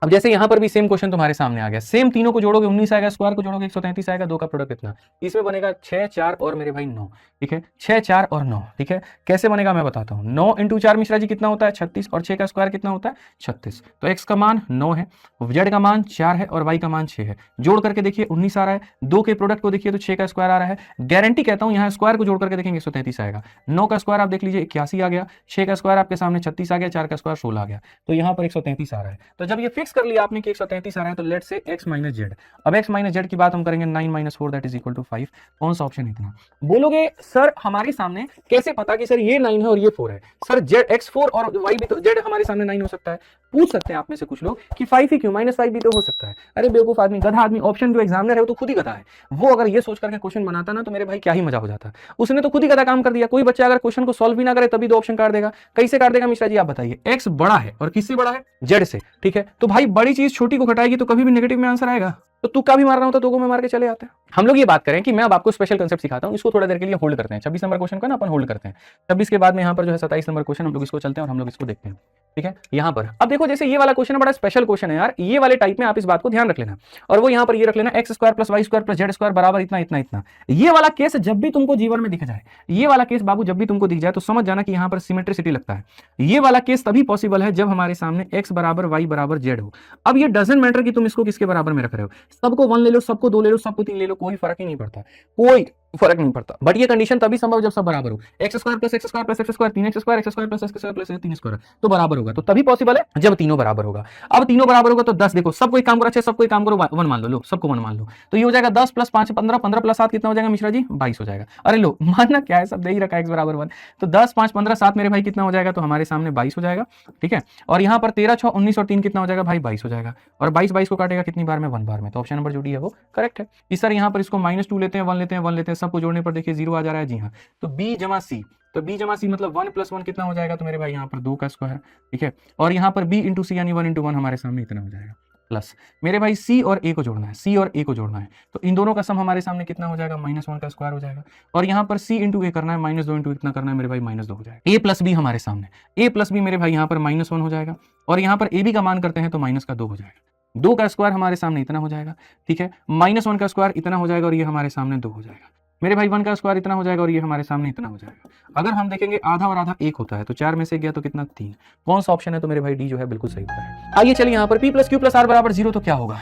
अब जैसे यहाँ पर भी सेम क्वेश्चन तुम्हारे सामने आ गया, सेम तीनों को जोड़ोगे 19 आएगा, स्क्वायर को जोड़ोगे 133 आएगा, दो का प्रोडक्ट कितना, इसमें बनेगा 6 4 और मेरे भाई 9, ठीक है 6 4 और 9, ठीक है कैसे बनेगा मैं बताता हूँ। 9 इंटू 4 मिश्रा जी कितना होता है 36 और 6 का स्क्वायर कितना होता है 36, तो x का मान 9 है, z का मान 4 है और y का मान 6 है, जोड़ करके देखिए 19 आ रहा है, दो के प्रोडक्ट को देखिए तो 6 का स्क्वायर आ रहा है, गारंटी कहता हूँ यहाँ स्क्वायर को जोड़ करके देखेंगे 133 आएगा, 9 का स्क्वायर आप देख लीजिए 81 आ गया, 6 का स्क्वायर आपके सामने 36 आ गया, 4 का स्क्वायर 16 आ गया, तो यहाँ पर 133 आ रहा है। तो जब ये फिक्स कर लिया आपने कि 133 आ रहा है तो let's say x minus z, अब x माइनस जेड की बात हम करेंगे 9 minus 4 that is equal to 5, कौन सा ऑप्शन इतना। बोलोगे सर हमारे सामने कैसे पता कि सर ये 9 है और ये 4 है, सर जेड x4 और y भी तो जेड हमारे सामने 9 हो सकता है, पूछ सकते हैं आप में से कुछ लोग कि 5 ही क्यों, -5 भी तो हो सकता है। अरे बेवकूफ आदमी, गधा आदमी, ऑप्शन जो एग्जामिनर है वो तो खुद ही गधा है, वो अगर ये सोच करके क्वेश्चन बनाता ना तो मेरे भाई क्या ही मजा हो जाता, उसने तो खुद ही गधा काम कर दिया। कोई बच्चा अगर क्वेश्चन को सॉल्व भी ना करे तभी दो ऑप्शन काट देगा, कैसे काट देगा मिश्रा जी आप बताइए। x बड़ा है और किससे बड़ा है, जेड से, ठीक है तो भाई बड़ी चीज छोटी को घटाएगी तो कभी भी नेगेटिव में आंसर आएगा, तो तुक्का भी मार रहा हूं तो दो को मैं मार के चले आते हैं। हम लोग ये बात करें कि मैं अब आपको स्पेशल कंसेप्ट सिखाता हूं, इसको थोड़ा देर के लिए होल्ड करते हैं, 26 नंबर क्वेश्चन का ना अपन होल्ड करते हैं, 26 के बाद में यहाँ पर जो है 27 नंबर क्वेश्चन हम लोग इसको चलते हैं और हम लोग इसको देखते हैं, ठीक है। यहाँ पर अब देखो जैसे ये वाला क्वेश्चन बड़ा स्पेशल क्वेश्चन है यार, ये वाले टाइप में आप इस बात को ध्यान रख लेना, और वो यहाँ पर ये रख लेना x square plus y square plus z square बराबर इतना इतना इतना। ये वाला केस जब भी तुमको जीवन में दिख जाए, ये वाला केस बाबू जब भी तुमको दिख जाए तो समझ जाना कि यहाँ पर सिमेट्रिसिटी लगता है। ये वाला केस तभी पॉसिबल है जब हमारे सामने x बराबर y बराबर z हो। अब ये डजंट मैटर कि तुम इसको किसके बराबर में रख रहे हो, सबको 1 ले लो, सबको 2 ले लो, सबको 3 ले लो, कोई फर्क ही नहीं पड़ता, कोई फर्क नहीं पड़ता। बट ये कंडीशन तभी संभव जब सब बराबर हो, x square plus x square plus x square 3x square x square plus x square plus 3 square तो बराबर होगा, तो तभी पॉसिबल है जब तीनों बराबर होगा। अब तीनों बराबर होगा तो 10 देखो सब कोई काम करो, अच्छा सब कोई काम करो 1 मान लो, सबको 1 मान लो, तो ये हो जाएगा 10 प्लस 5 15, 15 प्लस 7 कितना हो जाएगा मिश्रा जी 22 हो जाएगा। अरे लो मानना क्या है, सब दे ही रखा है x बराबर 1, तो 10 5 15 7 मेरे भाई कितना हो जाएगा, तो हमारे सामने 22 हो जाएगा, ठीक है। और यहाँ पर 13 6 19 और 3 कितना हो जाएगा भाई 22 हो जाएगा, और 22 22 को काटेगा कितनी बार में 1 बार में, तो ऑप्शन नंबर जो डी है वो करेक्ट है। इस तरह यहाँ पर इसको -2 लेते हैं, 1 लेते हैं, 1 लेते हैं, सबको जोड़ने पर देखिए 0 आ जा रहा है, जी हाँ, तो b जमा c, तो b जमा सी मतलब 1 प्लस 1 कितना हो जाएगा, तो मेरे भाई यहाँ पर 2 का स्क्वायर, ठीक है, और यहाँ पर b इंटू सी यानी 1 इंटू 1 हमारे सामने इतना हो जाएगा, प्लस मेरे भाई c और a को जोड़ना है, c और a को जोड़ना है, तो इन दोनों का सम हमारे सामने कितना हो जाएगा -1 का स्क्वायर हो जाएगा, और यहाँ पर c इंटू a करना है, -2 इंटू इतना करना है मेरे भाई -2 हो जाएगा, a प्लस b हमारे सामने, a प्लस b मेरे भाई यहाँ पर -1 हो जाएगा, और यहाँ पर a b का मान करते हैं तो -2 हो जाएगा, 2 का स्क्वायर हमारे सामने इतना हो जाएगा, ठीक है, -1 का स्क्वायर इतना हो जाएगा और ये हमारे सामने 2 हो जाएगा, मेरे भाई 1 का स्क्वायर इतना हो जाएगा और ये हमारे सामने इतना हो जाएगा। अगर हम देखेंगे आधा और आधा 1 होता है तो 4 में से गया तो कितना 3, कौन सा ऑप्शन है, तो मेरे भाई डी जो है बिल्कुल सही होता है। आइए चलिए यहाँ पर p plus q plus r बराबर 0 तो क्या होगा,